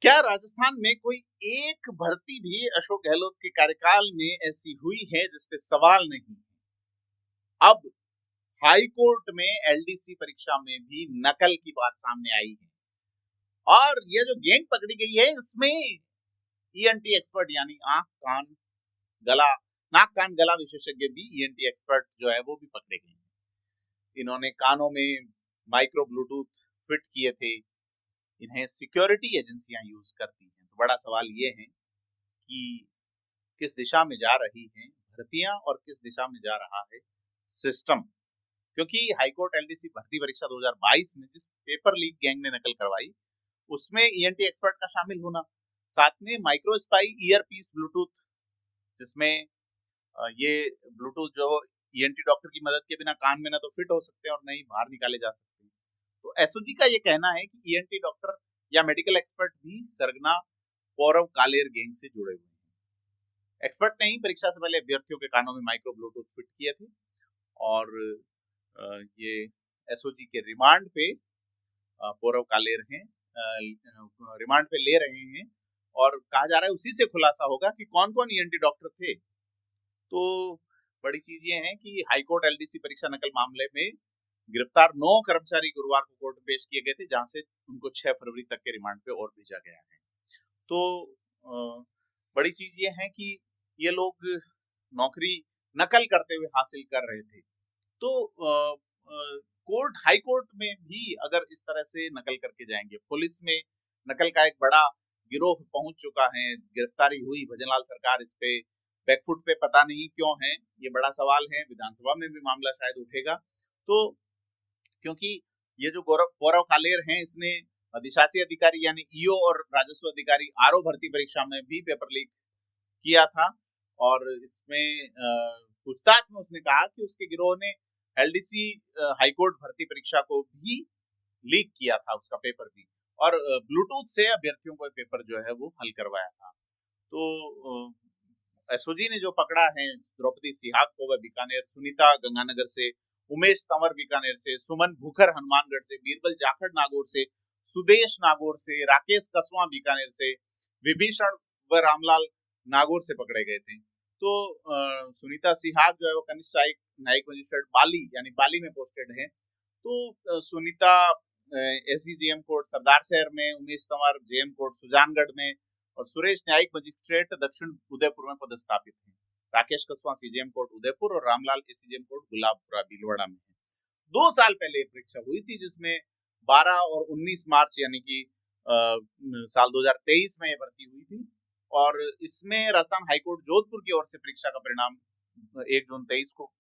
क्या राजस्थान में कोई एक भर्ती भी अशोक गहलोत के कार्यकाल में ऐसी हुई है जिसपे सवाल नहीं? अब हाई कोर्ट में एलडीसी परीक्षा में भी नकल की बात सामने आई है और ये जो गैंग पकड़ी गई है उसमें ईएनटी एक्सपर्ट यानी आंख कान गला नाक कान गला विशेषज्ञ भी ईएनटी एक्सपर्ट जो है वो भी पकड़े गए हैं। इन्होंने कानों में माइक्रो ब्लूटूथ फिट किए थे। इन्हें सिक्योरिटी एजेंसियां यूज करती हैं। तो बड़ा सवाल ये है कि किस दिशा में जा रही हैं भर्तियां और किस दिशा में जा रहा है सिस्टम, क्योंकि हाईकोर्ट एलडीसी भर्ती परीक्षा 2022 में जिस पेपर लीक गैंग ने नकल करवाई उसमें ईएनटी एक्सपर्ट का शामिल होना, साथ में माइक्रो स्पाई ईयरपीस ब्लूटूथ, जिसमें ये ब्लूटूथ जो ईएनटी डॉक्टर की मदद के बिना कान में ना तो फिट हो सकते हैं और नहीं बाहर निकाले जा सकते हैं। तो एसओजी का ये कहना है कि ईएनटी डॉक्टर या मेडिकल एक्सपर्ट भी सरगना पौरव कालेर गैंग से जुड़े हुए हैं। एक्सपर्ट ने ही परीक्षा से पहले अभ्यर्थियों के कानों में माइक्रो ब्लूटूथ फिट किए थे और ये एसओजी के रिमांड पे पौरव कालेर हैं, रिमांड पे ले रहे हैं और कहा जा रहा है उसी से खुलासा होगा कि कौन कौन ईएनटी डॉक्टर थे। तो बड़ी चीज ये है कि हाईकोर्ट एलडीसी परीक्षा नकल मामले में गिरफ्तार 9 कर्मचारी गुरुवार को कोर्ट में पेश किए गए थे, जहां से उनको 6 फरवरी तक के रिमांड पे और भेजा गया है। तो बड़ी चीज ये है कि ये लोग नौकरी नकल करते हुए हासिल कर रहे थे। तो कोर्ट हाई कोर्ट में भी अगर इस तरह से नकल करके जाएंगे, पुलिस में नकल का एक बड़ा गिरोह पहुंच चुका है, गिरफ्तारी हुई, भजनलाल सरकार इस पे बैकफुट पे पता नहीं क्यों है, ये बड़ा सवाल है। विधानसभा में भी मामला शायद उठेगा। तो क्योंकि ये जो गौरव कालेर हैं, इसने अधिशासी अधिकारी यानी ईओ और राजस्व अधिकारी आरओ भर्ती परीक्षा में भी पेपर लीक किया था और इसमें पूछताछ में उसने कहा कि उसके गिरोह ने एलडीसी हाईकोर्ट भर्ती परीक्षा को भी लीक किया था, उसका पेपर भी, और ब्लूटूथ से अभ्यर्थियों को पेपर जो है वो हल करवाया था। तो एसओजी ने जो पकड़ा है द्रौपदी सिहाग को, वह बीकानेर, सुनीता गंगानगर से, उमेश तंवर बीकानेर से, सुमन भूखर हनुमानगढ़ से, बीरबल जाखड़ नागौर से, सुदेश नागौर से, राकेश कसवा बीकानेर से, विभीषण व रामलाल नागौर से पकड़े गए थे। तो सुनीता सिहाग जो है वो कनिष्ठ न्यायिक मजिस्ट्रेट बाली यानी बाली में पोस्टेड है। तो सुनीता एसजीएम कोर्ट सरदार शहर में, उमेश तंवर जेएम कोर्ट सुजानगढ़ में और सुरेश न्यायिक मजिस्ट्रेट दक्षिण उदयपुर में पदस्थापित हैं। राकेश कसवा सीजेएम कोर्ट उदयपुर और रामलाल एसीजेएम कोर्ट गुलाबपुरा भीलवाड़ा में है। 2 साल पहले परीक्षा हुई थी जिसमें 12 और 19 मार्च यानी कि साल 2023 में ये भर्ती हुई थी और इसमें राजस्थान हाईकोर्ट जोधपुर की ओर से परीक्षा का परिणाम 1 जून 23 को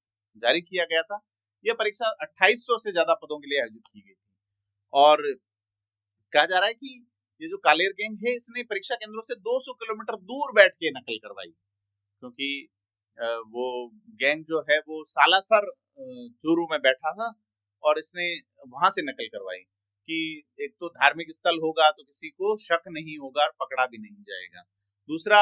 जारी किया गया था। यह परीक्षा 2800 से ज्यादा पदों के लिए आयोजित की गई थी और कहा जा रहा है कि ये जो कालेर गैंग है इसने परीक्षा केंद्रों से 200 किलोमीटर दूर बैठ के नकल करवाई, क्योंकि वो गैंग जो है वो सालासर चूरू में बैठा था और इसने वहां से नकल करवाई कि एक तो धार्मिक स्थल होगा तो किसी को शक नहीं होगा और पकड़ा भी नहीं जाएगा। दूसरा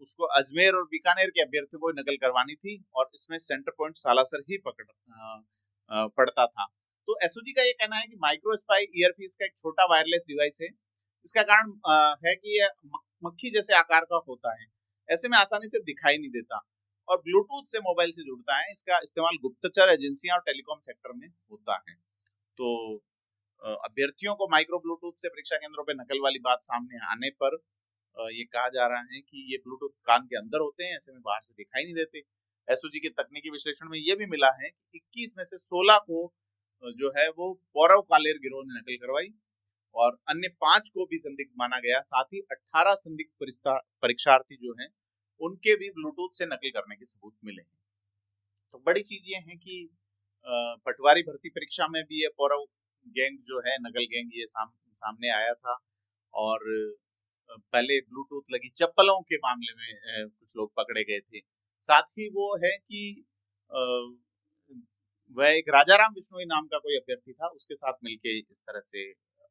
उसको अजमेर और बीकानेर के अभ्यर्थियों को नकल करवानी थी और इसमें सेंटर पॉइंट सालासर ही पड़ता था। तो एसओजी का ये कहना है कि माइक्रो स्पाई ईयरपीस का एक छोटा वायरलेस डिवाइस है। इसका कारण है कि यह मक्खी जैसे आकार का होता है, ऐसे में आसानी से दिखाई नहीं देता और ब्लूटूथ से मोबाइल से जुड़ता है। इसका इस्तेमाल गुप्तचर एजेंसियां और टेलीकॉम सेक्टर में होता है। तो अभ्यर्थियों को माइक्रो ब्लूटूथ से परीक्षा केंद्रों पर नकल वाली बात सामने आने पर ये कहा जा रहा है कि ये ब्लूटूथ कान के अंदर होते हैं, ऐसे में बाहर से दिखाई नहीं देते। एसओजी के तकनीकी विश्लेषण में ये भी मिला है कि 21 में से 16 को जो है वो पौरव कालेर गिरोह ने नकल करवाई और अन्य 5 को भी संदिग्ध माना गया। साथ ही 18 संदिग्ध परीक्षार्थी जो हैं उनके भी ब्लूटूथ से नकल करने के सबूत मिले हैं। तो बड़ी चीज ये है कि पटवारी भर्ती परीक्षा में भी ये पौरव गैंग जो है नकल गैंग ये सामने आया था और पहले ब्लूटूथ लगी चप्पलों के मामले में कुछ लोग पकड़े गए थे। साथ ही वो है कि वह एक राजाराम बिश्नोई नाम का कोई अभ्यर्थी था, उसके साथ मिलके इस तरह से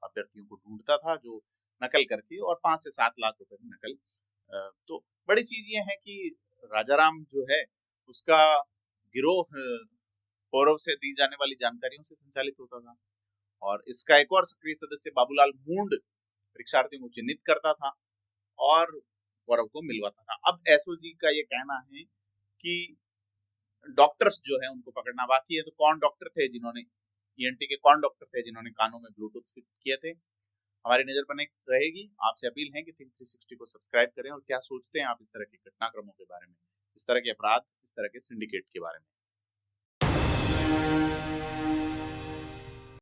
अभ्यर्थियों को ढूंढता था जो नकल करके और 5 से 7 लाख रुपए की नकल। तो बड़ी चीज ये है कि राजाराम जो है उसका गिरोह पौरव से दी जाने वाली जानकारियों से संचालित होता था और इसका एक और सक्रिय सदस्य बाबूलाल मूंड परीक्षार्थियों को चिन्हित करता था और गौरव को मिलवाता था। अब एसओजी का ये कहना है कि डॉक्टर्स जो है उनको पकड़ना बाकी है। तो कौन डॉक्टर थे जिन्होंने, ईएनटी के कौन डॉक्टर थे जिन्होंने कानों में ब्लूटूथ फिट किए थे? हमारी नजर बने रहेगी। आपसे अपील है कि थिंक 360 को सब्सक्राइब करें। और क्या सोचते हैं आप इस तरह के घटनाक्रमों के बारे में, इस तरह के अपराध, इस तरह के सिंडिकेट के बारे में?